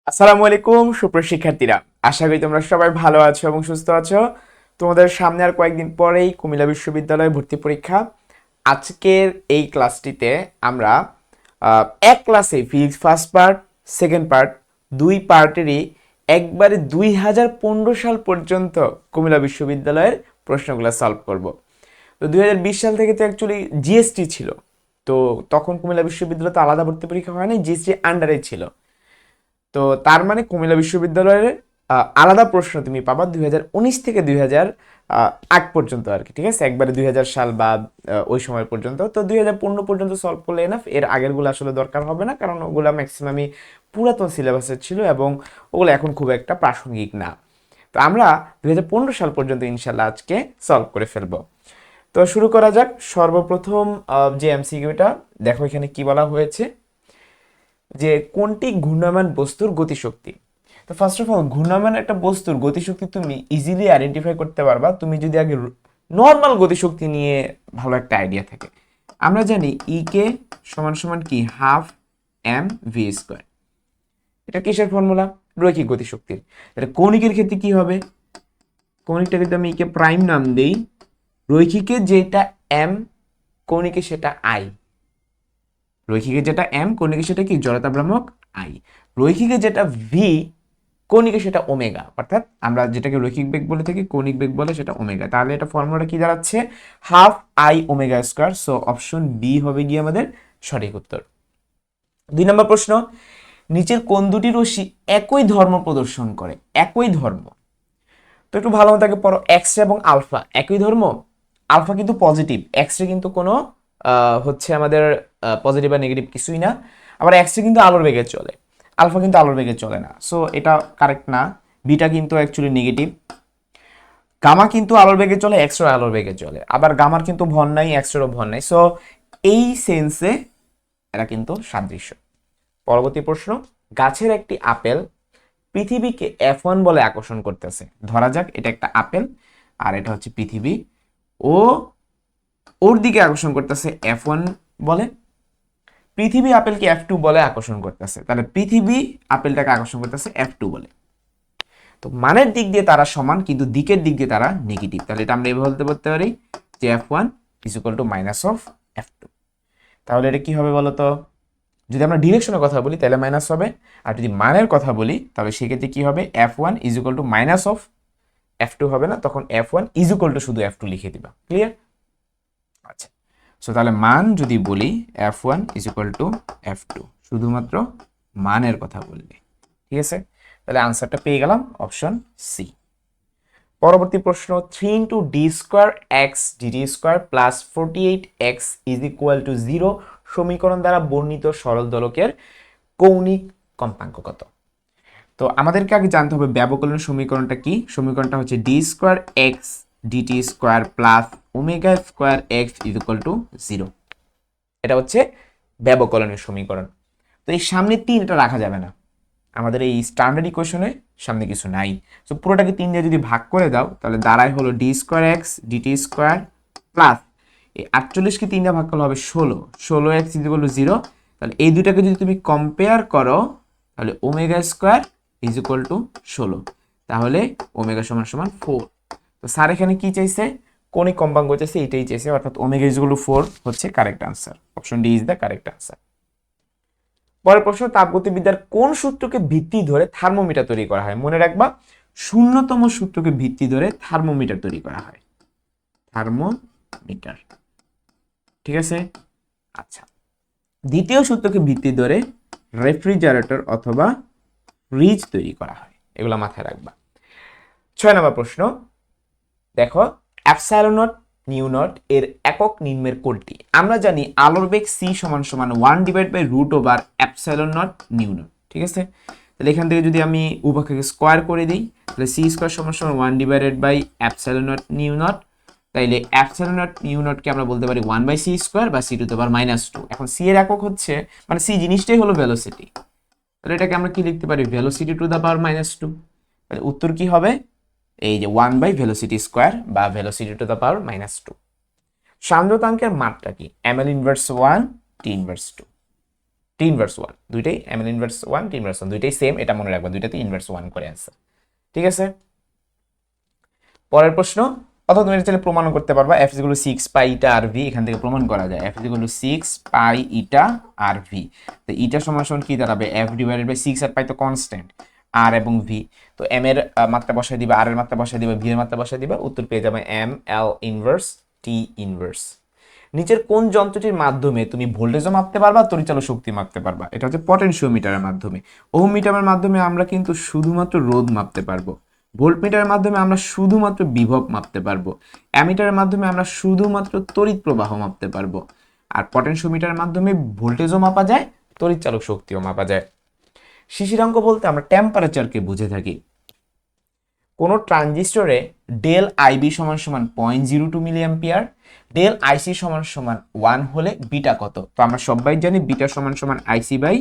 আসসালামু আলাইকুম সুপ্রিয় শিক্ষার্থীরা, আশা করি তোমরা সবাই ভালো আছো এবং সুস্থ আছো। তোমাদের সামনে আর কয়েকদিন পরেই কুমিল্লা বিশ্ববিদ্যালয়ে ভর্তি পরীক্ষা। আজকের এই ক্লাসটিতে আমরা এক ক্লাসে physics first part, second part, দুই পার্টেরই একবারে 2015 সাল পর্যন্ত কুমিল্লা বিশ্ববিদ্যালয়ের প্রশ্নগুলো সলভ করব। তো 2020 সাল থেকে তো অ্যাকচুয়ালি জিএসটি ছিল, তো তখন কুমিল্লা বিশ্ববিদ্যালয়ে তো আলাদা ভর্তি পরীক্ষা হয় না, জিএসটি আন্ডারে ছিল। তো তার মানে কুমিল্লা বিশ্ববিদ্যালয়ের আলাদা প্রশ্ন তুমি পাবা 2019 থেকে 2008 পর্যন্ত আর কি, ঠিক আছে, একবারে 2000 সাল বা ওই সময় পর্যন্ত। তো 2015 পর্যন্ত সলভ করলে এনাফ, এর আগেরগুলো আসলে দরকার হবে না, কারণ ওগুলো ম্যাক্সিমামই পুরাতন সিলেবাসের ছিল এবং ওগুলো এখন খুব একটা প্রাসঙ্গিক না। তো আমরা 2015 সাল পর্যন্ত ইনশাল্লাহ আজকে সলভ করে ফেলবো। তো শুরু করা যাক। সর্বপ্রথম যে এমসিকিউটা দেখো, এখানে কি বলা হয়েছে যে কোনটি ঘূর্ণায়মান বস্তুর গতিশক্তি। তো ফার্স্ট অফ অল, ঘূর্ণায়মান একটা বস্তুর গতিশক্তি তুমি ইজিলি আইডেন্টিফাই করতে পারবা তুমি যদি আগে নর্মাল গতিশক্তি নিয়ে ভালো একটা আইডিয়া থাকে। আমরা জানি ই কে সমান সমান কি, হাফ এম ভি স্কোয়ার। এটা কিসের ফর্মুলা? রৈখিক গতিশক্তির। এটা কৌণিকের ক্ষেত্রে কি হবে? কৌণিকটাকে যদি আমি ই কে প্রাইম নাম দেই, রৈখিকে যেটা এম, কৌণিকে সেটা আই। রৈখিকে যেটা এম, কৌণিকে সেটা কি, জড়তা ভ্রামক আই। রৈখিকে যেটা ভি, কৌণিকে সেটা ওমেগা। অর্থাৎ আমরা যেটাকে রৈখিক বেগ বলে থাকি, কৌণিক বেগ বলে সেটা ওমেগা। তাহলে এটা ফর্মুলাটা কি দাঁড়াচ্ছে? Half I omega square. So option B হবে গিয়ে আমাদের সঠিক উত্তর। 2 নম্বর প্রশ্ন, নিচের কোন দুটি রশ্মি একই ধর্ম প্রদর্শন করে? একই ধর্ম, তো একটু ভালো মতো আগে পড়ো। এক্স রে এবং আলফা একই ধর্ম। আলফা কিন্তু পজিটিভ, এক্স রে কিন্তু কোনো হচ্ছে আমাদের পজিটিভ বা নেগেটিভ কিছুই না। আবার এক্স রে কিন্তু আলোর বেগে চলে, আলফা কিন্তু আলোর বেগে চলে না। সো এটা কারেক্ট না। বিটা কিন্তু অ্যাকচুয়ালি নেগেটিভ। গামা কিন্তু আলোর বেগে চলে, এক্স রে আলোর বেগে চলে। আবার গামার কিন্তু ভর নাই, এক্স রেও ভর নাই। সো এই সেন্সে এরা কিন্তু সাদৃশ্য। পরবর্তী প্রশ্ন, গাছের একটি আপেল পৃথিবীকে F1 বলে আকর্ষণ করতেছে। ধরা যাক এটা একটা আপেল আর এটা হচ্ছে পৃথিবী, ও ওর দিকে আকর্ষণ করতেছে F1 বলে, পৃথিবী আপেলকে F2 বলে আকর্ষণ করতেছে। তাহলে পৃথিবী আপেলটাকে আকর্ষণ করতেছে F2 বলে। তো মানের দিক দিয়ে তারা সমান, কিন্তু দিকের দিক দিয়ে তারা নেগেটিভ। তাহলে এটা আমরা এভাবে বলতে পারি যে F1 is equal two minus of F2। তাহলে এটা কি হবে বলতো? যদি আমরা ডিরেকশনের কথা বলি তাহলে মাইনাস হবে, আর যদি মানের কথা বলি তাহলে সেক্ষেত্রে কি হবে? F1 is equal two minus of F2 হবে না, তখন F1 ইজ ইকুয়াল টু শুধু F2 লিখে দিবা। ক্লিয়ার? আচ্ছা, সো তাহলে মান যদি বলি F1 is equal two F2, শুধুমাত্র মানের কথা বললে, ঠিক আছে? তাহলে আনসারটা পেয়ে গেলাম অপশন সি। পরবর্তী প্রশ্ন, 3 into D square x DD square plus 48x is equal to 0 সমীকরণ দ্বারা বর্ণিত সরল দোলকের কৌণিক কম্পাঙ্ক কত? তো আমাদেরকে আগে জানতে হবে ব্যবকলনের সমীকরণটা কি। সমীকরণটা হচ্ছে D square x DT square plus omega square x is equal to 0। এটা হচ্ছে ব্যবকলনের সমীকরণ। তো এই সামনে 3 এটা রাখা যাবে না, আমাদের এই স্ট্যান্ডার্ড ইকুয়েশনে সামনে কিছু নাই। তো পুরোটাকে 3 দিয়ে যদি ভাগ করে দাও তাহলে দাঁড়ায় হলো D square x DT square plus এই 48কে 3 দিয়ে ভাগ করলে হবে 16 এক্স ইজ ইকুয়াল টু 0। তাহলে এই দুটাকে যদি তুমি কম্পেয়ার করো তাহলে omega square is equal two 16, তাহলে ওমেগা সমান সমান 4। তো স্যার এখানে কি চাইছে? কৌণিক কম্পাঙ্ক চাইছে, এটাই চাইছে, অর্থাৎ ওমেগা ইজ ইকুয়াল টু 4 হচ্ছে correct answer. Option D is the correct answer. পরের প্রশ্ন, তাপগতিবিদ্যার কোন সূত্রকে ভিত্তি ধরে থার্মোমিটার তৈরি করা হয়? মনে রাখবা, শূন্যতম সূত্রকে ভিত্তি ধরে থার্মোমিটার তৈরি করা হয়। থার্মোমিটার, ঠিক আছে? আচ্ছা, দ্বিতীয় সূত্রকে ভিত্তি ধরে রেফ্রিজারেটর অথবা ফ্রিজ তৈরি করা হয়। এগুলো মাথায় রাখবা। 6 নম্বর প্রশ্ন দেখো, অ্যাপসাইলন নট নিউ নট এর একক নিম্নের কোনটি? আমরা জানি আলোর বেগ c সমান সমান 1 divide by root over epsilon naught nu naught, ঠিক আছে? তাহলে এখান থেকে যদি আমি উভয়কে স্কোয়ার করে দিই তাহলে c স্কোয়ার সমান সমান 1 divided by epsilon naught nu naught. তাইলে অ্যাপসাইলন নট নিউ নটকে আমরা বলতে পারি 1 বাই c স্কোয়ার বা c টু দি পাওয়ার -2। এখন c এর একক হচ্ছে, মানে c জিনিসটাই হলো ভেলোসিটি, তাহলে এটাকে আমরা কি লিখতে পারি? Velocity to the power -2। তাহলে উত্তর কি হবে? এই যে 1 বাই ভেলোসিটি স্কোয়ার বা ভেলোসিটি টু দ্য পাওয়ার -2। সান্দ্রতাঙ্কের মাত্রা কি? ml inverse 1 T inverse 2। T inverse one, দুইটাই M N inverse one, T inverse one, দুইটাই সেম, এটা মনে রাখবা, দুইটাতে ইনভার্স ওয়ান করে অ্যান্সার। ঠিক আছে, পরের প্রশ্ন। অথবা তুমি চাইলে প্রমাণও করতে পারবা, F is equal to 6 pi eta r v, এখান থেকে প্রমাণ করা যায় F is equal to 6 pi eta r v. তো ইটা সমান সমান কি দাঁড়াবে, এফ ডিভাইডেড বাই 6 আর পাই তো কনস্ট্যান্ট, আর এবং ভি, তো এম এর মাত্রা বসাই দিবা, আর এর মাত্রা বসাই দিবা, ভি এর মাত্রা বসাই দিবা, উত্তর পেয়ে যাবে M L inverse T inverse. নিচের কোন যন্ত্রটির মাধ্যমে তুমি ভোল্টেজও মাপতে পারবা, তড়িৎচালক শক্তি মাপতে পারবা, এটা হচ্ছে পটেনশিওমিটারের মাধ্যমে। ওহম মিটারের মাধ্যমে আমরা কিন্তু শুধুমাত্র রোধ মাপতে পারবো, ভোল্টমিটারের মাধ্যমে আমরা শুধুমাত্র বিভব মাপতে পারবো, অ্যামিটারের মাধ্যমে আমরা শুধুমাত্র তড়িৎ প্রবাহ মাপতে পারবো, আর পটেনশিওমিটারের মাধ্যমে ভোল্টেজও মাপা যায়, তড়িৎচালক শক্তিও মাপা যায়। শিশিরাঙ্ক বলতে আমরা টেম্পারেচারকে বুঝে থাকি। কোনো ট্রানজিস্টরে ডেল আইবি সমান সমান 0.02 মিলি অ্যাম্পিয়ার, ডেল আইসি সমান সমান 1 হলে বিটা কত? তো আমরা সবাই জানি বিটা সমান সমান আইসি বাই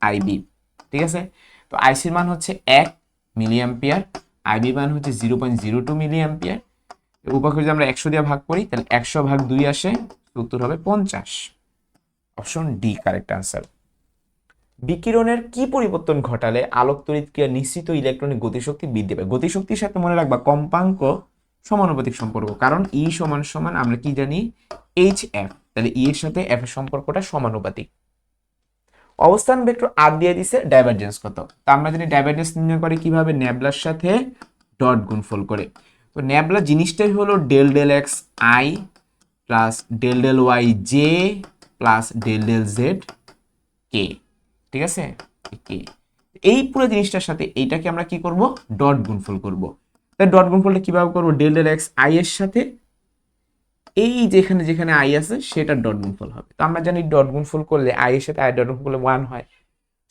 আইবি। ঠিক আছে, তো আইসির মান হচ্ছে 1 মিলি অ্যাম্পিয়ার, আইবি মান হচ্ছে 0.02 মিলি অ্যাম্পিয়ার। উপাকে যদি আমরা 100 দিয়ে ভাগ করি তাহলে 100 ভাগ 2 আসে, উত্তর হবে 50। Option D correct answer. বিকিরণের কি পরিবর্তন ঘটালে আলোক তড়িৎ ক্রিয়া নিশ্চিত ইলেকট্রনিক গতিশক্তি বৃদ্ধি পায়? গতিশক্তির সাথে মনে রাখবা কম্পাঙ্ক সমানুপাতিক সম্পর্ক, কারণ ই সমান সমান আমরা কি জানি এইচ এফ, তাহলে ই এর সাথে এফ এর সম্পর্কটা সমানুপাতিক। অবস্থান ভেক্টর আর দিয়ে দিছে, ডাইভারজেন্স কত? তা আমরা জানি ডাইভারজেন্স নির্ণয় করে কিভাবে, ন্যাবলার সাথে ডট গুণফল করে। তো ন্যাবলা জিনিসটাই হলো del del X I plus del del Y J plus del del Z K. ঠিক আছে, কে এই পুরো জিনিসটার সাথে এইটাকে আমরা কি করব, ডট গুণফল করব। তাই ডট গুণফলটা কিভাবে করব, ডেল ডেল এক্স আই এর সাথে এই যেখানে যেখানে আই আছে সেটা ডট গুণফল হবে। তো আমরা জানি ডট গুণফল করলে আই এর সাথে আই ডট গুণফল করলে 1 হয়,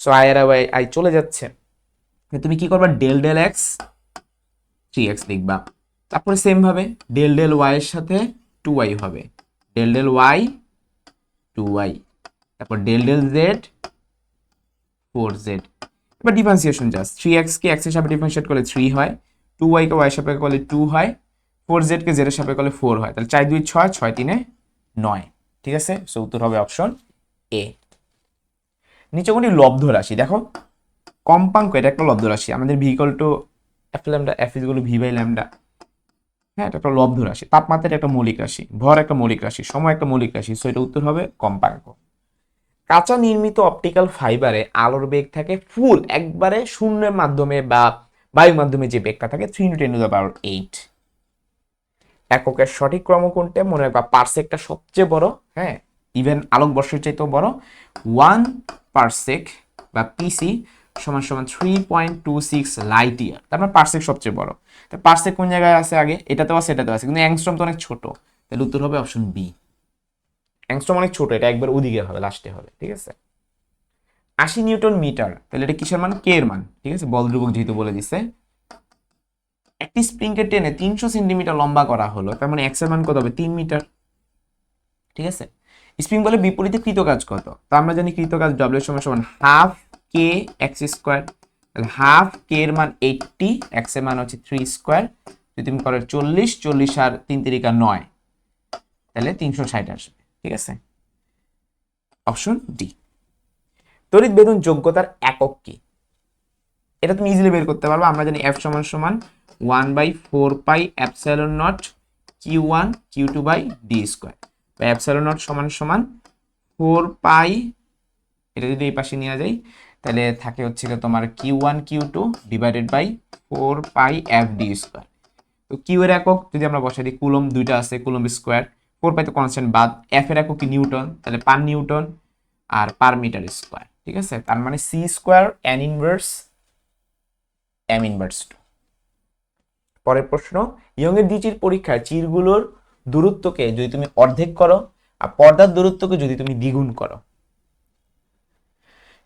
সো আই আর আই চলে যাচ্ছে। তুমি কি করবা, ডেল ডেল এক্স 3x লিখবা, তারপরে সেম ভাবে ডেল ডেল ওয়াই এর সাথে 2y হবে, ডেল ডেল ওয়াই 2y, তারপর ডেল ডেল জেড 4z। এবার ডিফারেন্সিয়েশন জাস্ট 3x কে x এর সাপেক্ষে ডিফারেন্সিয়েট করলে 3 হয়, 2y কে y এর সাপেক্ষে করলে 2 হয়, 4z কে z এর সাপেক্ষে করলে 4 হয়, তাহলে 4 2 6, 6 3 9। ঠিক আছে, সো উত্তর হবে অপশন এ। নিচে কোনটি লব্ধ রাশি? দেখো কম্পাঙ্ক, এটা একটা লব্ধ রাশি, আমাদের V equal to F lambda, F is equal to V by lambda. হ্যাঁ, এটা একটা লব্ধ রাশি, তাপমাত্রা একটা মৌলিক রাশি, ভর একটা মৌলিক রাশি, সময় একটা মৌলিক রাশি, সো এটা উত্তর হবে কম্পাঙ্ক। কাঁচা নির্মিত অপটিক্যাল ফাইবারে আলোর বেগ থাকে ফুল একবারে শূন্যের মাধ্যমে বা বায়ুর মাধ্যমে যে বেগটা থাকে 3×10⁸। এককের সঠিক ক্রম কোনটা? মনে রাখবা পারসেকটা সবচেয়ে বড়, হ্যাঁ, ইভেন আলোকবর্ষের চাইতেও বড়। 1 পারসেক বা পিসি সমান সমান 3.26 লাইট ইয়ার, তার মানে পারসেক সবচেয়ে বড়। তা পারসেক কোন জায়গায় আছে আগে? এটাতেও আছে, এটাতেও আছে, কিন্তু অ্যাংস্ট্রম তো অনেক ছোট, তাহলে উত্তর হবে অপশন বি। অ্যাংস্ট্রম অনেক ছোট, এটা একবার ওদিকে হবে, লাস্টে হবে। ঠিক আছে, 80 নিউটন মিটার, তাহলে এটা কিসের মান? কে এর মান। ঠিক আছে, বল ধ্রুবক যেহেতু বলে দিছে। একটি স্প্রিংকে টেনে 300 সেন্টিমিটার লম্বা করা হলো, তার মানে এক্স এর মান কত হবে? 3 মিটার। ঠিক আছে, স্প্রিং বলে বিপরীতে কৃতকাজ কত? তো আমরা জানি কৃতকাজ ডব্লিউ সমান সমান হাফ কে এক্স স্কোয়ার, তাহলে হাফ কে এর মান 80, এক্স এর মান হচ্ছে 3 স্কোয়ার, যদি তুমি করো 40, 40 আর 3 তিরিকা 9, তাহলে 360 আসবে। ঠিক আছে, অপশন ডি। তড়িৎ বেদন যোগ্যতার একক কি? এটা তুমি ইজিলি বের করতে পারবে, আমরা জানি এফ সমান সমান 1/4 pi epsilon naught Q1 Q2 by D square, বা এপসাইলন নট সমান সমান 4 পাই, এটা যদি এই পাশে নিয়ে যাই তাহলে থাকে হচ্ছে তোমার Q1 Q2 divided by 4 pi F D square. তো কিউ এর একক যদি আমরা বসাই দিই, কুলম দুইটা আছে, কুলম স্কোয়ার, 4 পাই তো কনস্ট্যান্ট বাদ, এফ এর একক কি? নিউটন, তাহলে পার নিউটন আর পার মিটার স্কোয়ার। ঠিক আছে, তার মানে C square N inverse M inverse 2। পরের প্রশ্ন, ইয়ংয়ের দ্বিচির পরীক্ষায় চিরগুলোর দূরত্বকে যদি তুমি অর্ধেক করো আর পর্দার দূরত্বকে যদি তুমি দ্বিগুণ করো,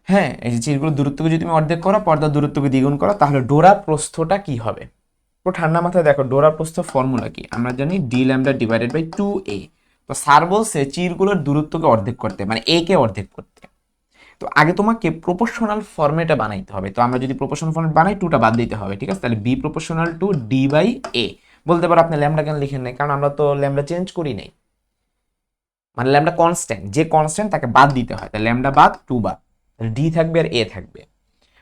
হ্যাঁ, এই যে চিরগুলোর দূরত্বকে যদি তুমি অর্ধেক করো, পর্দার দূরত্বকে দ্বিগুণ করো, তাহলে ডোরা প্রস্থটা কি হবে? পুরো ঠান্ডা মাথায় দেখো, ডোরা প্রস্থ ফর্মুলা কি? আমরা জানি D lambda divided by 2a। তো স্যার বলছে চিরগুলোর দূরত্বকে অর্ধেক করতে, মানে এ কে অর্ধেক করতে। তো আগে তোমাকে প্রপোর্শনাল ফর্মেটে বানাইতে হবে, তো আমরা যদি প্রপোর্শনাল ফর্মেট বানাই 2টা বাদ দিতে হবে। ঠিক আছে, তাহলে B proportional to D by A. বলতে পারো আপনি ল্যামডা কেন লিখেন নাই, কারণ আমরা তো ল্যামডা চেঞ্জ করি নাই, মানে ল্যামডা কনস্ট্যান্ট, যে কনস্ট্যান্ট তাকে বাদ দিতে হয়, তাহলে ল্যামডা বাদ 2 বাদ। ডি থাকবে আর এ থাকবে।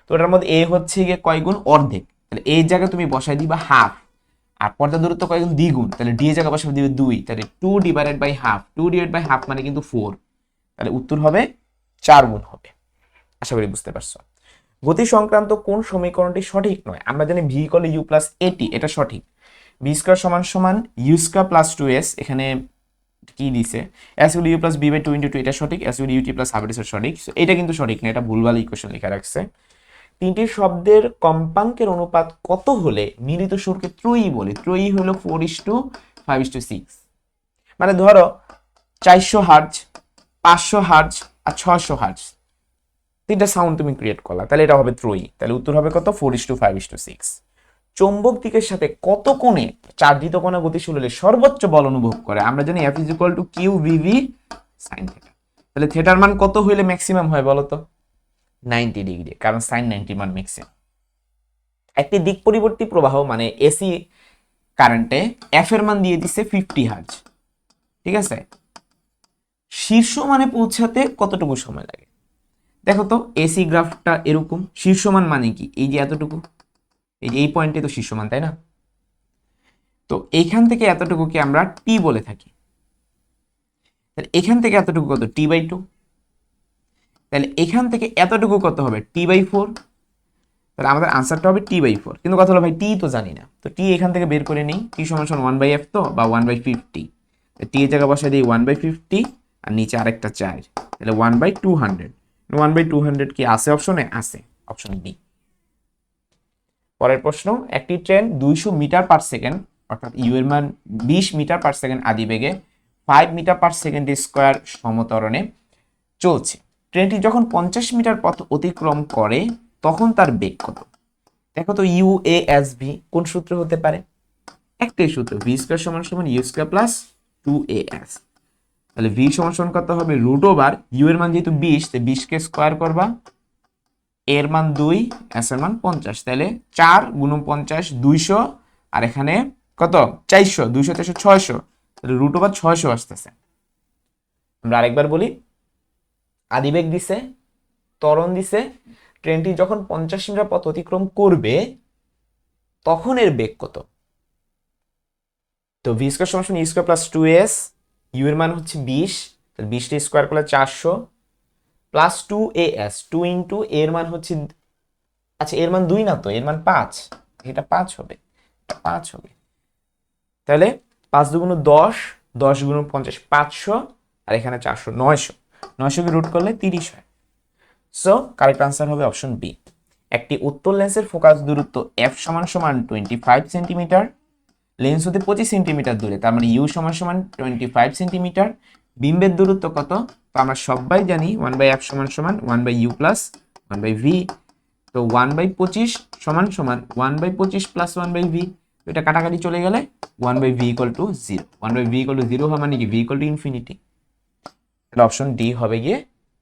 তো ওটার মধ্যে এ হচ্ছে গিয়ে কয় গুণ, অর্ধেক, তাহলে এই জায়গায় তুমি বসাই দিবা হাফ। আর পর্যায় দূরত্ব কয় গুণ, দ্বিগুণ, তাহলে ডি এর জায়গায় বসাই দিবে 2, তাহলে 2 divided by half, 2 divide by half মানে কিন্তু 4, তাহলে উত্তর হবে 4 গুণ হবে। আশা করি বুঝতে পারছো। গতি সংক্রান্ত কোন সমীকরণটি সঠিক নয়? আমরা জানি ভি ইকুয়াল ইউ প্লাস এটি, এটা সঠিক। বি স্কয়ার সমান সমান ইউ স্কয়ার প্লাস 2s, এখানে কি দিছে, S U plus B by 2 into 2, এটা সঠিক। এস ইউটি প্লাস হাফ এটা সঠিক। এটা কিন্তু সঠিক না, এটা ভুলভাল ইকুয়েশন লেখা রাখছে। তিনটি শব্দের কম্পাঙ্কের অনুপাত কত হলে মিলিত সুরকে ত্রয়ী বলে? ত্রয়ী হলো 4:5:6। মানে ধরো 400 হার্জ, 500 হার্জ আর 600 হার্জ, তিনটা সাউন্ড তুমি ক্রিয়েট করলা, তাহলে এটা হবে ত্রয়ী। তাহলে উত্তর হবে কত, 4:5:6। চৌম্বক দিকের সাথে কত কোণে চার্জিত কণা গতিশীল হলে সর্বোচ্চ বল অনুভব করে? আমরা জানি F = Q V V sine theta. তাহলে থিটার মান কত হইলে ম্যাক্সিমাম হয় বলো তো? 90 ডিগ্রি, কারণ সাইন 90 মান ম্যাক্সিমাম। একটি দিক পরিবর্তী প্রবাহ মানে এসি কারেন্টে এফ এর মান দিয়ে দিচ্ছে 50 হার্জ, ঠিক আছে? শীর্ষ মানে পৌঁছাতে কতটুকু সময় লাগে? দেখো তো এসি গ্রাফটা এরকম, শীর্ষমান মানে কি, এই যে এতটুকু, এই যে এই পয়েন্টে তো শীর্ষমান, তাই না? তো এইখান থেকে এতটুকুকে আমরা টি বলে থাকি, তাহলে এখান থেকে এতটুকু কত, টি/2। তাহলে এখান থেকে এতটুকু কত হবে, টি/4। তাহলে আমাদের আনসারটা হবে টি/4। কিন্তু কথা হলো ভাই টি তো জানি না, তো টি এখান থেকে বের করে নিই। টি সমান 1/f তো, বা 1/50। টি এর জায়গায় বসাই দিই 1/50 আর নিচে আরেকটা 4, তাহলে 1/200। 1/200 কি আছে অপশনে? আছে, অপশন বি। পরের প্রশ্ন, একটি ট্রেন 200 মিটার পার সেকেন্ড অর্থাৎ ইউ এর মান 20 মিটার পার সেকেন্ড আদি বেগে 5 মিটার পার সেকেন্ড স্কয়ার সমত্বরণে চলছে। ট্রেনটি যখন 50 মিটার পথ অতিক্রম করে তখন তার বেগ কত? দেখো তো ইউ এ এস ভি কোন সূত্র হতে পারে? একটাই সূত্র, ভি স্কয়ার সমান সমান ইউ স্কয়ার প্লাস 2as। তাহলে ভি সমান সমান কত হবে, √, ইউ এর মান যেহেতু 20, তাই 20 কে স্কয়ার করবা, এর মান 2, এস এর মান 50, তাহলে 4 × 50 200, আর এখানে কত 400, 200 400 600, তাহলে √, 600 আসতেছে। আমরা আরেকবার বলি, আদিবেগ দিছে, ত্বরণ দিছে, ট্রেনটি যখন 50 মিটার পথ অতিক্রম করবে তখন এর বেগ কত? তো ভি স্কয়ার সমান সমান you square plus 2s, you এর মান হচ্ছে 20, তাহলে 20 টা স্কয়ার করলে 400 প্লাস 2as, 2 ইনটু এর মান হচ্ছে, আচ্ছা এর মান 2 না তো, এর মান 5, এটা 5 হবে, এটা 5 হবে। তাহলে 5 2 10, 10 × 50 500, আর এখানে 400 900, 900 কে রুট করলে 30 হয়। সো কারেক্ট আনসার হবে অপশন বি। একটি উত্তল লেন্সের ফোকাস দূরত্ব f সমান সমান 25 সেন্টিমিটার, লেন্স হতে 25 সেন্টিমিটার দূরে, তার মানে ইউ সমান সমান 25 সেন্টিমিটার। বিম্বের দূরত্ব কত? তো আমরা সবাই জানি 1/f সমান সমান 1/u প্লাস 1/v। তো 1/25 সমান সমান 1/25 প্লাস 1/v, এটা কাটাকাটি চলে গেলে 1/v = 0। 1/v = 0 হয় মানে কি, v = ইনফিনিটি। তাহলে অপশন ডি হবে গিয়ে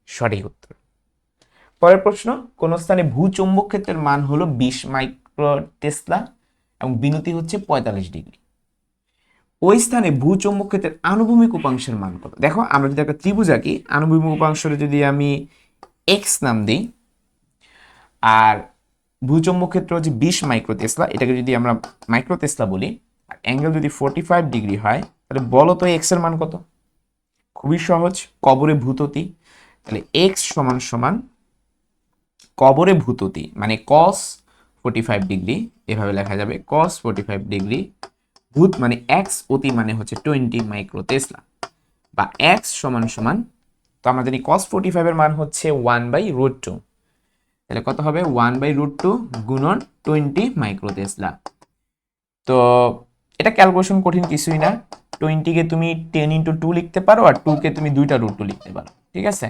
সঠিক উত্তর। পরের প্রশ্ন, কোন স্থানে ভূচৌম্বক ক্ষেত্রের মান হলো 20 মাইক্রো টেসলা এবং বিনতি হচ্ছে 45 ডিগ্রি। ওই স্থানে ভূচৌম্বক ক্ষেত্রের আনুভূমিক উপাংশের মান কত? দেখো আমরা যদি একটা ত্রিভুজ আঁকি, আনুভূমিক উপাংশে যদি আমি এক্স নাম দিই, আর ভূচৌম্বক ক্ষেত্র হচ্ছে 20 মাইক্রো টেসলা, এটাকে যদি আমরা মাইক্রো টেসলা বলি, আর অ্যাঙ্গেল যদি 45 ডিগ্রি হয়, তাহলে বলো তো এক্স এর মান কত? খুবই সহজ, কবরে ভূততি। তাহলে এক্স সমান সমান কবরে ভূততি মানে cos 45 ডিগ্রি, এভাবে লেখা যাবে cos 45 ডিগ্রি, ভূত মানে x, অতি মানে হচ্ছে 20 মাইক্রো টেসলা, বা x সমান সমান, তো আমরা জানি cos 45 এর মান হচ্ছে 1/√2, তাহলে কত হবে 1/√2 গুণন 20 মাইক্রো টেসলা। তো এটা ক্যালকুলেশন কঠিন কিছুই না, 20 কে তুমি 10 × 2 লিখতে পারো, আর 2 কে তুমি 2টা √2 লিখতে পারো, ঠিক আছে?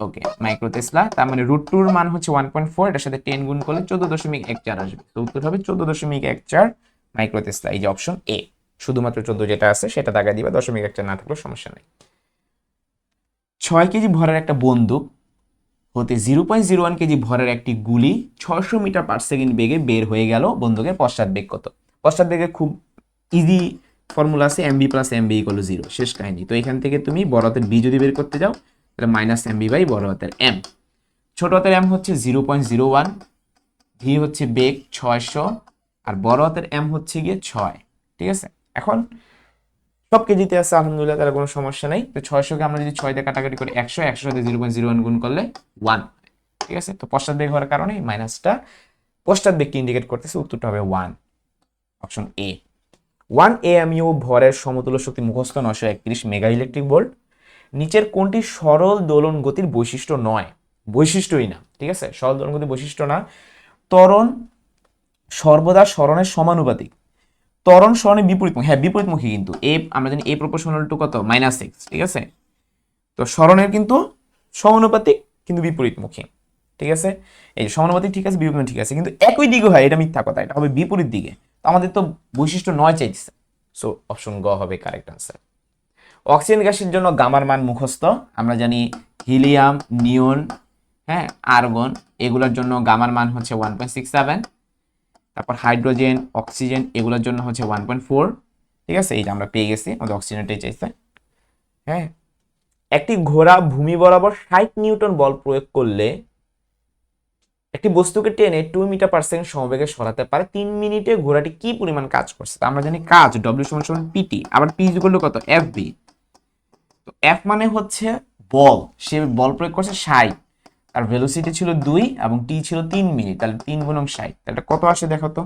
ওকে, মাইক্রো টেসলা, তার মানে √2 এর মান হচ্ছে 1.4, এটার সাথে 10 গুণ করলে 14.14 আসবে, তো উত্তর হবে 14.14 মাইক্রো টেসলা। এই যে অপশন এ, শুধুমাত্র 14 যেটা আছে সেটা দাগা দিবা, 0.14 না থাকলেও সমস্যা নেই। 6 কেজি ভরের একটা বন্দুক হতে 0.01 কেজি ভরের একটি গুলি 600 মিটার পার সেকেন্ড বেগে বের হয়ে গেল, বন্দুকের পশ্চাৎ বেগ কত? পশ্চাৎ বেগে খুব ইজি ফর্মুলা আছে, mv + mv = 0, শেষ কাহিনী। তো এখান থেকে তুমি বড় হাতের বি যদি বের করতে যাও, তাহলে -mv/m। ছোট হাতের এম হচ্ছে 0.01, ভি হচ্ছে বেগ 600, আর বড় হাতের এম হচ্ছে গিয়ে 6। ঠিক আছে, এখন সব কেজিতে আছে আলহামদুলিল্লাহ, তার কোনো সমস্যা নেই। তো 600কে আমরা যদি 6 দিয়ে কাটাকাটি করি 100, 100 সাথে 0.01 গুণ করলে 1। ঠিক আছে, তো পশ্চাৎ বেগ হওয়ার কারণে মাইনাসটা পশ্চাৎ বেগকে ইন্ডিকেট করতেছে, উত্তরটা হবে 1, অপশন এ। 1 AMU ভরের সমতুল্য শক্তি মুখস্থ 931 মেগা ইলেকট্রিক ভোল্ট। নিচের কোনটি সরল দোলন গতির বৈশিষ্ট্য নয়? বৈশিষ্ট্যই না, ঠিক আছে, সরল দোলন গতির বৈশিষ্ট্য না। ত্বরণ সর্বদা সরণের সমানুপাতিক। ত্বরণ সরণের বিপরীতমুখী, হ্যাঁ বিপরীতমুখী, কিন্তু এ আমরা জানি এ প্রপোর্শনাল টু কত -x। ঠিক আছে, তো সরণের কিন্তু সমানুপাতিক কিন্তু বিপরীতমুখী। ঠিক আছে, এই সমানুপাতিক ঠিক আছে, বিপরীত ঠিক আছে, কিন্তু একই দিকে হয়, এটা মিথ্যা কথা, এটা হবে বিপরীত দিকে। তো আমাদের তো বৈশিষ্ট্য 9 চাইছে, সো অপশন গ হবে কারেক্ট আনসার। অক্সিজেন গ্যাসের জন্য গামার মান মুখস্থ, আমরা জানি হিলিয়াম, নিয়ন, হ্যাঁ আর্গন, এগুলোর জন্য গামার মান হচ্ছে 1.67। তারপর হাইড্রোজেন, অক্সিজেন, এগুলোর জন্য হচ্ছে 1.4। ঠিক আছে, এই যে আমরা পেয়ে গেছি, আমাদের অক্সিজেনটাই চাইছে। হ্যাঁ, একটি ঘোড়া ভূমি বরাবর 60 নিউটন বল প্রয়োগ করলে একটি বস্তুকে টেনে 2 মিটার পার সেকেন্ড সমবেগে সরাতে পারে। 3 মিনিটে ঘোড়াটি কি পরিমাণ কাজ করছে? আমরা জানি কাজ W = PT, আবার P = কত FB। তো F মানে হচ্ছে বল, সে বল প্রয়োগ করছে 60, আর ভেলোসিটি ছিল 2 এবং T ছিল 3 মিনিট, তাহলে 3 × 60, তাহলে কত আসে দেখো তো।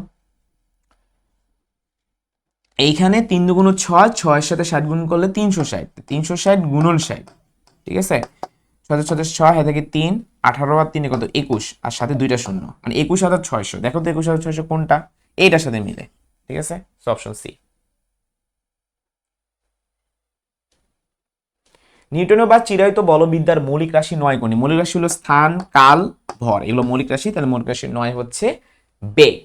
এইখানে 3 × 6, 6 এর সাথে 60 গুণ করলে 360, 360 × 60। ঠিক আছে, 6 6 থেকে 3, 18 আর 3 কত 21, আর সাথে দুইটা শূন্য, মানে 21,600। দেখো তো 21,600 কোনটা, এইটার সাথে মিলে। ঠিক আছে, সো অপশন সি। নিউটনীয় বা চিরায়ত বলবিদ্যার মৌলিক রাশি 9 কোণী। মৌলিক রাশি হলো স্থান, কাল, ভর, এগুলো মৌলিক রাশি, তাহলে মৌলিক রাশি 9 হচ্ছে বেগ।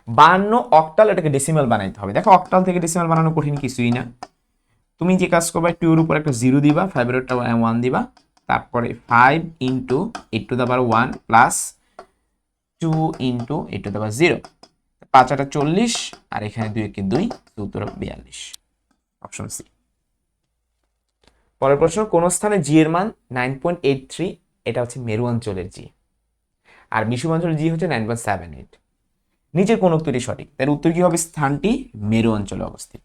52 অক্টাল, এটাকে ডেসিমাল বানাইতে হবে। দেখো অক্টাল থেকে ডেসিমাল বানানো কঠিন কিছুই না। তুমি যে কাজ করবে, 2 এর উপর একটা 0 দিবা, 5 এর একটা 1 দিবা, তারপরে 5 × 8⁻1 প্লাস 2 × 8⁻0, 5 8 40, আর এখানে 2 1 2, উত্তর 42, অপশন সি। পরের প্রশ্ন, কোন স্থানে জি এর মান 9.83, এটা হচ্ছে মেরু অঞ্চলের জি, আর বিষুব অঞ্চলের জি হচ্ছে 9.78। নিচের কোন উত্তরটি সঠিক? তার উত্তর কি হবে? স্থানটি মেরু অঞ্চলে অবস্থিত,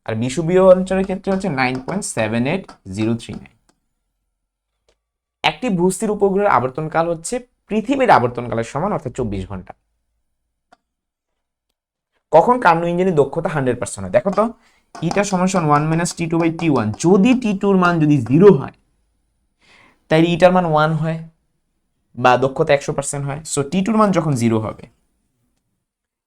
আর বিষুবীয় অঞ্চলের ক্ষেত্রে হচ্ছে 9.78039। একটি ভূস্থির উপগ্রহের আবর্তনকাল হচ্ছে পৃথিবীর আবর্তনকালের সমান, অর্থাৎ 24 ঘন্টা। কখন কার্নো ইঞ্জিনের দক্ষতা 100% হয়? দেখো তো, ইটা সমান 1 - T2/T1, যদি T2 এর মান যদি 0 হয়, তাই ইটার মান 1 হয়, বা দক্ষতা 100% হয়। সো T2 এর মান যখন 0 হবে,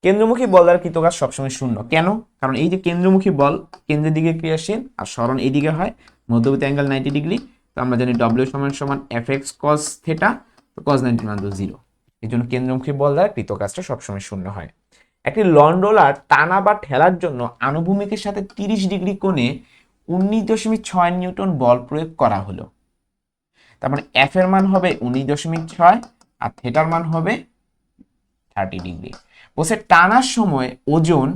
কেন্দ্রমুখী বল দ্বারা কৃত কাজ সবসময় শূন্য। কেন? কারণ এই যে কেন্দ্রমুখী বল কেন্দ্রের দিকে ক্রিয়াশীল, আর সরণ এইদিকে হয়, মধ্যবর্তী অ্যাঙ্গেল 90 ডিগ্রি। তো আমরা জানি W = fx cos θ, তো cos 90 মান তো 0, এই জন্য কেন্দ্রমুখী বল দ্বারা কৃত কাজটা সবসময় শূন্য হয়। একটি লন রোলার টানা বা ঠেলার জন্য আনুভূমিকের সাথে 30 ডিগ্রি কোণে 19.6 নিউটন বল প্রয়োগ করা হলো। তার মানে এফ এর মান হবে 19.6, আর থেটার মান হবে 30 ডিগ্রি। বলছে টানার সময় ওজন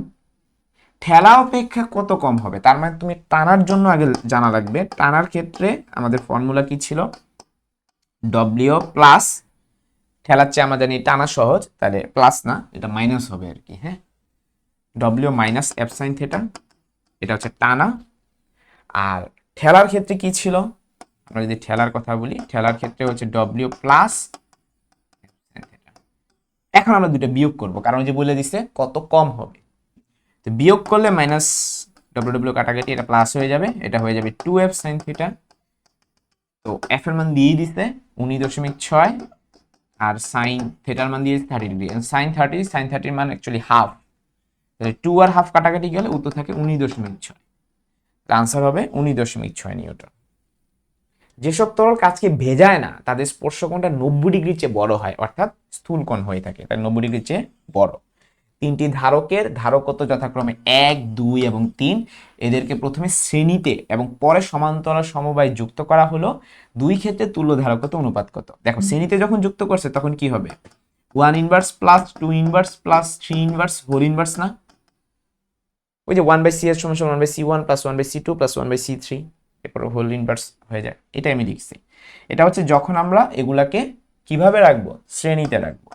ঠেলা অপেক্ষা কত কম হবে? তার মানে তুমি টানার জন্য আগে জানা লাগবে, টানার ক্ষেত্রে আমাদের ফর্মুলা কি ছিল? ডব্লিউ প্লাস, ঠেলার চেয়ে আমরা জানি টানা সহজ, তাহলে প্লাস না, এটা মাইনাস হবে আর কি। হ্যাঁ, W minus F sine theta, এটা হচ্ছে টানা। আর ঠেলার ক্ষেত্রে কি ছিল? আমরা যদি ঠেলার কথা বলি, ঠেলার ক্ষেত্রে হচ্ছে ডব্লিউ প্লাস। এখন আমরা দুটো বিয়োগ করব, কারণ যে বলে দিছে কত কম হবে, তো বিয়োগ করলে মাইনাস ডব্লিউ ডব্লিউ কাটাকাটি, এটা প্লাস হয়ে যাবে, এটা হয়ে যাবে 2f sin থিটা। তো এফ এর মান দিয়ে দিছে 19.6, আর সাইন থেটার মান দিয়ে 30 ডিগ্রি, সাইন 30 এর মান অ্যাকচুয়ালি হাফ, তাহলে 2 আর হাফ কাটাকাটি গেলে উত্তর থাকে 19.6। আনসার হবে 19.6 নিউটন। যেসব তরল কাচকে ভেজায় না, তাদের স্পর্শকোণটা 90 ডিগ্রির চেয়ে বড় হয়, অর্থাৎ স্থূলকোণ হয়ে থাকে, তাই 90 ডিগ্রির চেয়ে বড়। তিনটি ধারকের ধারকত্ব যথাক্রমে 1, 2 এবং 3, এদেরকে প্রথমে শ্রেণীতে এবং পরে সমান্তরাল সমবায় যুক্ত করা হলো। দুই ক্ষেত্রে তুল্য ধারকত্ব অনুপাত কত? দেখো শ্রেণীতে যখন যুক্ত করছে তখন কি হবে? 1 inverse plus 2 inverse plus 3 inverse whole inverse না? ওই যে 1/CS = 1/C1 plus 1/C2 plus 1/C3, এরপর হোল ইনভার্স হয়ে যায়, এটা আমি লিখছি। এটা হচ্ছে যখন আমরা এগুলাকে কিভাবে রাখবো, শ্রেণীতে রাখবো।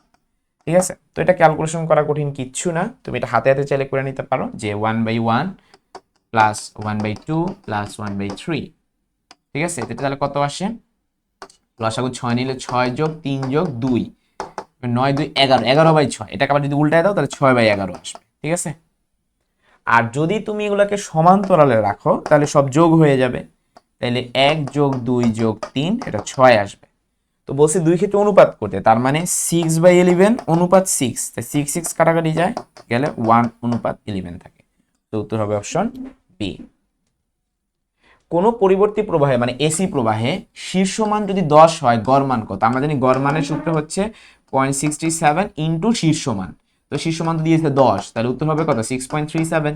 ঠিক আছে, তো এটা ক্যালকুলেশন করা কঠিন কিচ্ছু না, তুমি এটা হাতে হাতে চাইলে করে নিতে পারো যে 1/1 প্লাস 1/2 প্লাস 1/3। ঠিক আছে, এটা তাহলে কত আসে, লসাগু 6 নিলে 6 যোগ 3 যোগ 2, 9 2 11, 11/6। এটাকে আবার যদি উল্টায় দাও তাহলে 6/11 আসবে। ঠিক আছে, আর যদি তুমি এগুলোকে সমান্তরালে রাখো তাহলে সব যোগ হয়ে যাবে, তাহলে 1 যোগ 2 যোগ 3, এটা 6 আসবে। তো বলছি দুই ক্ষেত্রে অনুপাত করতে, তার মানে 6/11 অনুপাত 6, তাই 6 6 কাটাকাটি যায়, গেলে 1:11 থাকে। তো উত্তর হবে অপশন বি। কোনো পরিবর্তী প্রবাহে মানে এসি প্রবাহে শীর্ষ মান যদি 10 হয়, গড় মান কত? আমরা জানি গড় মানের সূত্র হচ্ছে 0.67 ইন্টু শীর্ষ মান। তো শীর্ষ মান তো দিয়েছে 10, তাহলে উত্তর হবে কত? 6.37।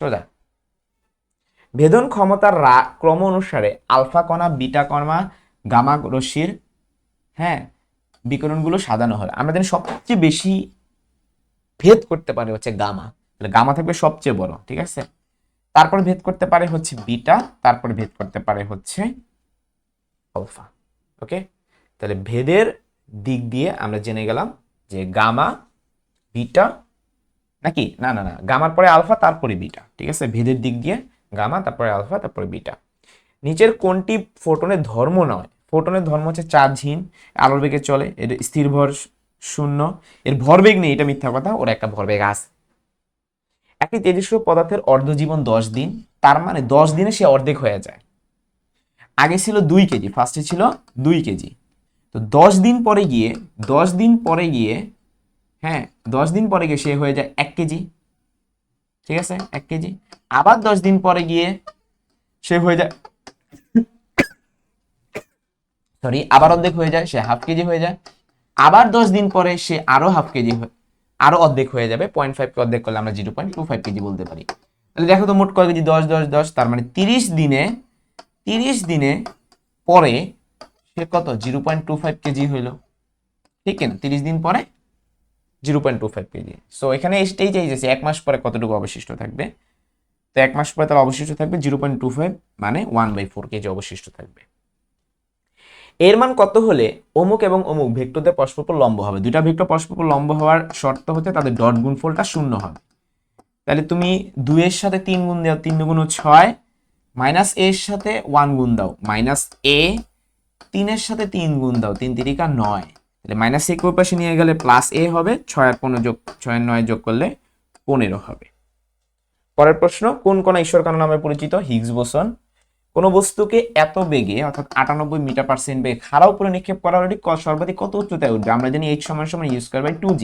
সোজা। ভেদন ক্ষমতার ক্রম অনুসারে আলফা কণা, বিটা কণা, গামা রশ্মির হ্যাঁ বিকিরণগুলো সাজানো হয়। আমরা জানি সবচেয়ে বেশি ভেদ করতে পারে হচ্ছে গামা, তাহলে গামা থাকবে সবচেয়ে বড়। ঠিক আছে, তারপর ভেদ করতে পারে হচ্ছে বিটা, তারপর ভেদ করতে পারে হচ্ছে আলফা। ওকে, তাহলে ভেদের দিক দিয়ে আমরা জেনে গেলাম যে গামা, বিটা, নাকি না না না, গামার পরে আলফা তারপরে বিটা। ঠিক আছে, ভেদের দিক দিয়ে গামা, তারপরে আলফা, তারপরে বিটা। নিচের কোনটি ফোটনের ধর্ম নয়? ফোটনের ধর্ম হচ্ছে চার্জহীন, আলোর বেগে চলে, এর স্থির ভর শূন্য, এর ভরবেগ নেই, এটা মিথ্যা কথা, ওর একটা ভরবেগ আছে। একটি তেজস্ক্রিয় পদার্থের অর্ধজীবন 10 দিন, তার মানে 10 দিনে সে অর্ধেক হয়ে যায়। আগে ছিল 2 কেজি, ফার্স্টে ছিল 2 কেজি, তো 10 দিন পরে গিয়ে 10 দিন পরে গিয়ে হ্যাঁ 10 দিন পরে গিয়ে সে হয়ে যায় 1 কেজি। ঠিক আছে, 1 কেজি। আবার 10 দিন পরে গিয়ে সে হয়ে যায়, সরি, আবার অর্ধেক হয়ে যায়, সে হাফ কেজি হয়ে যায়। আবার 10 দিন পরে সে আরো হাফ কেজি, আরো অর্ধেক হয়ে যাবে। 0.5 কে অর্ধেক করলে আমরা 0.25 কেজি বলতে পারি। তাহলে দেখো তো মোট কয় কেজি, 10 10 10, তার মানে 30 দিনে পরে সে কত, 0.25 কেজি হইলো। ঠিক না, 30 দিন পরে 0.25 কেজি। সো এখানে এটাই চাইছে 1 মাস পরে কতটুকু অবশিষ্ট থাকবে। তো 1 মাস পরে তার অবশিষ্ট থাকবে 0.25, মানে 1/4 কেজি অবশিষ্ট থাকবে। এর মান কত হলে অমুক এবং অমুক ভেক্টরদের পরস্পর লম্ব হবে? দুইটা ভেক্টর পরস্পর লম্ব হওয়ার শর্ত হচ্ছে তাদের ডট গুণফলটা 0 হবে। তাহলে তুমি 2 এর সাথে 3 গুণ দাও, 3 দুগুণ 6, মাইনাস এর সাথে 1 গুণ দাও, মাইনাস এ, 3 এর সাথে 3 গুণ দাও, 3 3 9, তাহলে মাইনাস এ কোই পাশে নিয়ে গেলে প্লাস এ হবে, 6 আর 15 যোগ 6 আর 9 যোগ করলে 15 হবে। পরের প্রশ্ন, কোন কণা ঈশ্বর কণা নামে পরিচিত? Higgs boson. কোন বস্তুকে এত বেগে অর্থাৎ 98 মিটার পার সেকেন্ড বেগে খাড়া উপরে নিক্ষেপ করা হলে সর্বাধিক কত উচ্চতায় উঠবে? আমরা জানি h সমান সমান u²/2g।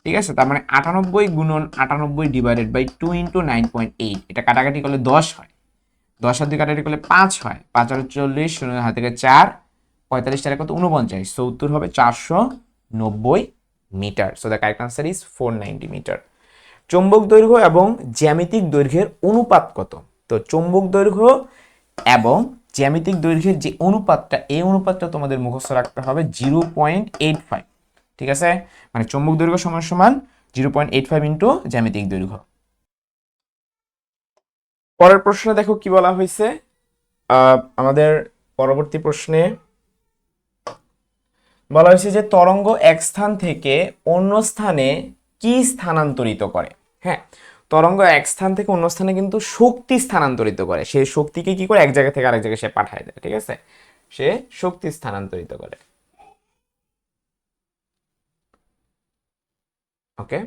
ঠিক আছে, তার মানে 98 গুণন 98 ডিভাইডেড বাই 2 ইন্টু 9.8, এটা কাটাকাটি করলে 10 হয়, 10 আর 2 কাটাকাটি করলে 5 হয়, 5 আর 40, 0 হাত থেকে 4, 45 টাকা কত, 49, সো উত্তর হবে 490 metre. So the correct answer is 490 metre. চৌম্বক দৈর্ঘ্য এবং জ্যামিতিক দৈর্ঘ্যের অনুপাত কত? তো চৌম্বক দৈর্ঘ্য এবং জ্যামিতিক দৈর্ঘ্যের যে অনুপাতটা, এই অনুপাতটা তোমাদের মুখস্থ রাখতে হবে 0.85। ঠিক আছে, মানে চৌম্বক দৈর্ঘ্য সমান সমান 0.85 ইন্টু জ্যামিতিক দৈর্ঘ্য। পরের প্রশ্ন দেখো কি বলা হয়েছে। আমাদের পরবর্তী প্রশ্নে বলা হয়েছে যে তরঙ্গ এক স্থান থেকে অন্য স্থানে কি স্থানান্তরিত করে? হ্যাঁ, তরঙ্গ এক স্থান থেকে অন্য স্থানে কিন্তু শক্তি স্থানান্তরিত করে, সেই শক্তিকে কি করে এক জায়গা থেকে আরেক জায়গায় সে পাঠায় দেয়। ঠিক আছে, সে শক্তি স্থানান্তরিত করে। ওকে,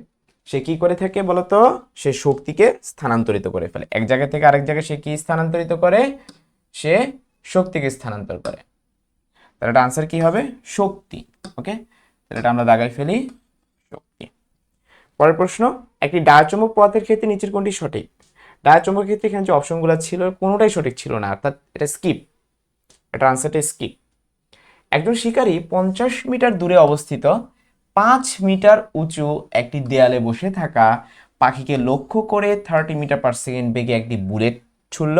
সে কি করে থাকে বলতো? সে শক্তিকে স্থানান্তরিত করে ফেলে এক জায়গা থেকে আরেক জায়গায়। সে কি স্থানান্তরিত করে? সে শক্তিকে স্থানান্তর করে। তাহলে এটা আনসার কি হবে? শক্তি। ওকে, তাহলে এটা আমরা দাগাই ফেলি, শক্তি। পরের প্রশ্ন, একটি ডায়াচুম্বক পদার্থের ক্ষেত্রে নিচের কোনটি সঠিক? ডায়াচুম্বকের ক্ষেত্রে এখানে যে অপশনগুলো ছিল কোনোটাই সঠিক ছিল না, অর্থাৎ এটা স্কিপ, এটা আনসারটা স্কিপ। একজন শিকারী 50 মিটার দূরে অবস্থিত 5 মিটার উঁচু একটি দেয়ালে বসে থাকা পাখিকে লক্ষ্য করে 30 মিটার পার সেকেন্ড বেগে একটি বুলেট ছুড়ল।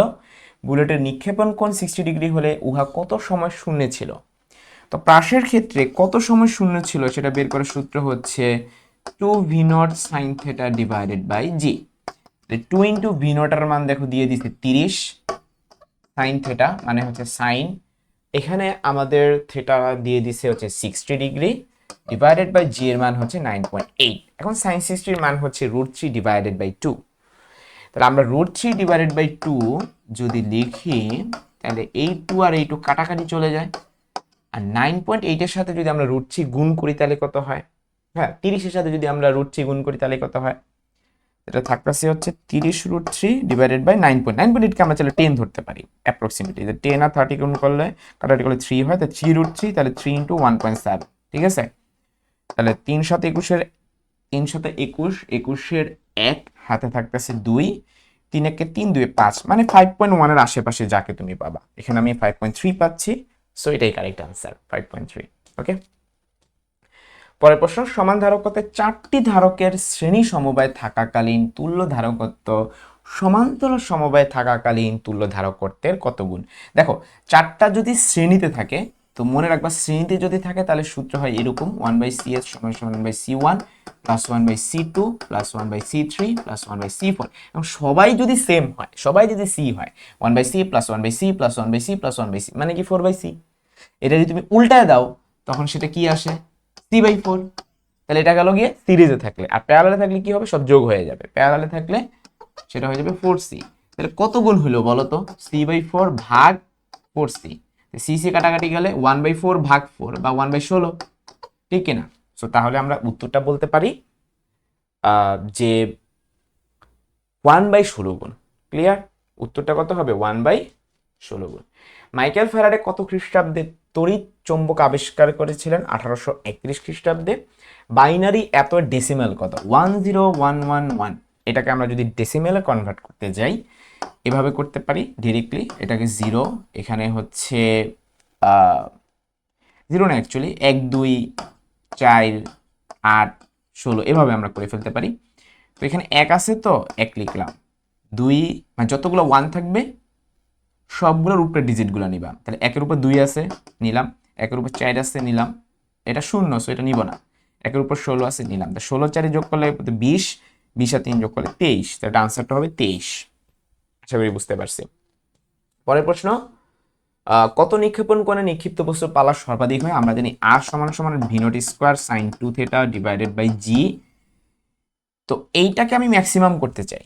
বুলেটের নিক্ষেপণ কোণ 60 ডিগ্রি হলে উহা কত সময় শূন্য ছিল? তো প্রাসের ক্ষেত্রে কত সময় শূন্য ছিল সেটা বের করার সূত্র হচ্ছে 2v0 sin θ divided by G. 2 into v0 এর মান দেখো দিয়ে দিছে 30, সাইন থিটা মানে হচ্ছে সাইন, এখানে আমাদের থিটা দিয়ে দিছে হচ্ছে 60 ডিগ্রি, ডিভাইডেড বাই জি এর মান হচ্ছে 9.8। এখন সাইন 60 মান হচ্ছে √3 ডিভাইডেড বাই 2। তাহলে আমরা √3 ডিভাইডেড বাই 2 যদি লিখি, তাহলে এই 2 আর এই 2 কাটাকাটি চলে যায়। আর 9.8 এর সাথে যদি আমরা √3 গুণ করি তাহলে কত হয়? হ্যাঁ, 30 এর সাথে যদি আমরা √3 গুণ করি তাহলে কত হয়? এটা থাকতেছে হচ্ছে 30 √3 ডিভাইডেড বাই 9.8 কে আমরা চাইলে 10 ধরতে পারি অ্যাপ্রক্সিমেটলি। 10 আর 30 গুণ করলে কাটাকাটি করলে 3 হয়, তাহলে 3 √3, তাহলে 3 ইন্টু 1.7। ঠিক আছে, তাহলে 3 × 21 1 হাতে থাকতেছে 2, 3 × 3 2 5, মানে 5.1 এর আশেপাশে যাকে তুমি পাবা। এখানে আমি 5.3 পাচ্ছি, সো এটাই কারেক্ট আনসার, 5.3। ওকে, পরের প্রশ্ন, সমান ধারকত্বে 4টি ধারকের শ্রেণী সমবায় থাকাকালীন তুল্য ধারকত্ব সমান্তরাল সমবায় থাকাকালীন তুল্য ধারকত্বের কত গুণ? দেখো, 4টা যদি শ্রেণীতে থাকে, তো মনে রাখবা শ্রেণীতে যদি থাকে তাহলে সূত্র হয় এরকম, 1/cs সমান 1/c1 plus 1/c2 plus 1/c3 plus 1/c4। এবং সবাই যদি সেম হয়, সবাই যদি c হয়, 1/c plus 1/c plus 1/c plus 1/c মানে কি 4/c। এটা যদি তুমি উল্টায় দাও তখন সেটা কি আসে? c/4। তাহলে এটা গেল গিয়ে সিরিজে থাকলে, আর প্যারালালে থাকলে কি হবে? সব যোগ হয়ে যাবে। প্যারালালে থাকলে সেটা হয়ে যাবে 4c। তাহলে কত গুণ হলো বলো তো? c/4 ভাগ 4c। c কাটাকাটি গেলে 1/4 ভাগ 4 বা 1/16, ঠিক কিনা? সো তাহলে আমরা উত্তরটা বলতে পারি যে 1/16 গুণ। ক্লিয়ার? উত্তরটা কত হবে? 1/16 গুণ। মাইকেল ফ্যারাডে কত খ্রিস্টাব্দে তড়িৎ চৌম্বক আবিষ্কার করেছিলেন? 1831 খ্রিস্টাব্দে। বাইনারি এত ডেসিমেল কত? 10111। এটাকে আমরা যদি ডেসিমেলে কনভার্ট করতে যাই, এভাবে করতে পারি ডিরেক্টলি। এটাকে 0, এখানে হচ্ছে 0 না, অ্যাকচুয়ালি 1 2 4 8 16 এভাবে আমরা করে ফেলতে পারি। তো এখানে 1 আছে, তো 1 লিখলাম। 2 মানে যতগুলো 1 থাকবে সবগুলোর উপরে ডিজিটগুলো নিবা। তাহলে 1 এর উপর 2 আছে, নিলাম। 1 এর উপর 4 আছে, নিলাম। এটা 0, সো এটা নিব না। 1 এর উপর 16 আছে, নিলাম। তা 16 4 যোগ করলে 20, 20 আর 3 যোগ করলে 23। তো এটা আনসারটা হবে 23। আশা করি বুঝতে পারছি। পরের প্রশ্ন, কত নিক্ষেপণ কোণে নিক্ষিপ্ত বস্তুর পালা সর্বাধিক হয়? আমরা জানি r সমান সমান v0 square sin 2 theta divided by g। তো এইটাকে আমি ম্যাক্সিমাম করতে চাই।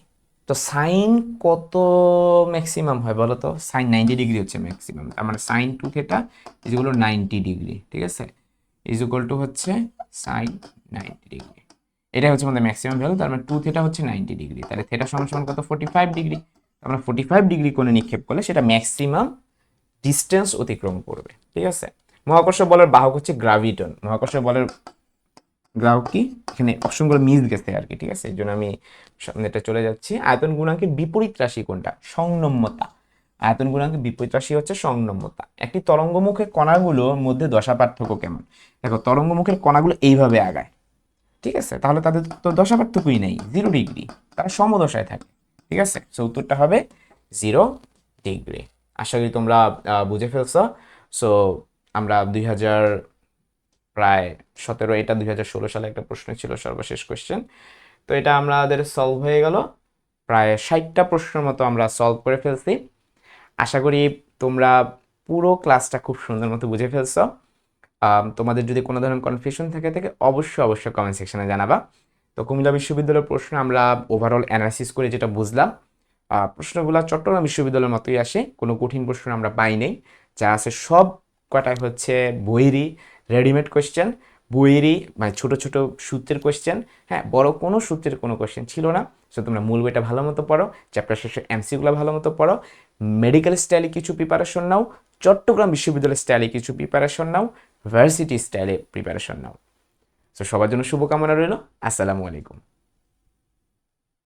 তো সাইন কত ম্যাক্সিমাম হয় বলো তো? সাইন 90 ডিগ্রি হচ্ছে ম্যাক্সিমাম। তার মানে sine 2 theta is equal to 90 degree. ঠিক আছে, ইজ ইকুয়াল টু হচ্ছে সাইন 90 ডিগ্রি। এটাই হচ্ছে আমাদের ম্যাক্সিমাম ভ্যালু। তার মানে 2 থিটা হচ্ছে 90 ডিগ্রি। তাহলে থিটা সমান সমান কত? 45 ডিগ্রি। আমরা 45 ডিগ্রি কোণে নিক্ষেপ করলে সেটা ম্যাক্সিমাম ডিস্টেন্স অতিক্রম করবে। ঠিক আছে, মহাকর্ষ বলের বাহক হচ্ছে গ্রাভিটন। মহাকর্ষ বলের গ্রাহক কি? এখানে অপশনগুলো মিস গেছে আর কি। ঠিক আছে, এই জন্য আমি সামনেটা চলে যাচ্ছি। আয়তন গুণাঙ্কের বিপরীত রাশি কোনটা? সংনম্যতা। আয়তন গুণাঙ্কের বিপরীত রাশি হচ্ছে সংনম্যতা। একটি তরঙ্গমুখের কণাগুলোর মধ্যে দশা পার্থক্য কেমন? দেখো, তরঙ্গমুখের কণাগুলো এইভাবে আগায়। ঠিক আছে, তাহলে তাদের তো দশা পার্থক্যই নেই, 0 ডিগ্রি। তারা সমদশায় থাকে। ঠিক আছে, সো উত্তরটা হবে 0 ডিগ্রি। আশা করি তোমরা বুঝে ফেলছো। সো আমরা প্রায় 17, এটা 2016 সালে একটা প্রশ্ন ছিল, সর্বশেষ কোয়েশ্চেন। তো এটা আমাদের সলভ হয়ে গেল। প্রায় 60টা প্রশ্নের মতো আমরা সলভ করে ফেলছি। আশা করি তোমরা পুরো ক্লাসটা খুব সুন্দর মতো বুঝে ফেলছো। তোমাদের যদি কোনো ধরনের কনফিউশন থাকে অবশ্যই কমেন্ট সেকশনে জানাবা। তো কুমিল্লা বিশ্ববিদ্যালয়ের প্রশ্ন আমরা ওভারঅল অ্যানালাইসিস করে যেটা বুঝলাম, প্রশ্নগুলো চট্টগ্রাম বিশ্ববিদ্যালয়ের মতোই আসে। কোনো কঠিন প্রশ্ন আমরা পাই নাই। যা আছে সব কটাই হচ্ছে বইয়েরই রেডিমেড কোয়েশ্চেন, বইয়েরই মানে ছোট ছোট সূত্রের কোয়েশ্চেন। হ্যাঁ, বড় কোনো সূত্রের কোনো কোয়েশ্চেন ছিল না। সো তোমরা মূল বইটা ভালো মতো পড়ো, চ্যাপ্টার শেষে এমসিগুলো ভালো মতো পড়ো, মেডিকেল স্টাইলে কিছু প্রিপারেশন নাও, চট্টগ্রাম বিশ্ববিদ্যালয় স্টাইলে কিছু প্রিপারেশন নাও, ভার্সিটি স্টাইলে প্রিপারেশন নাও। সো সবার জন্য শুভকামনা রইল। আসসালামু আলাইকুম।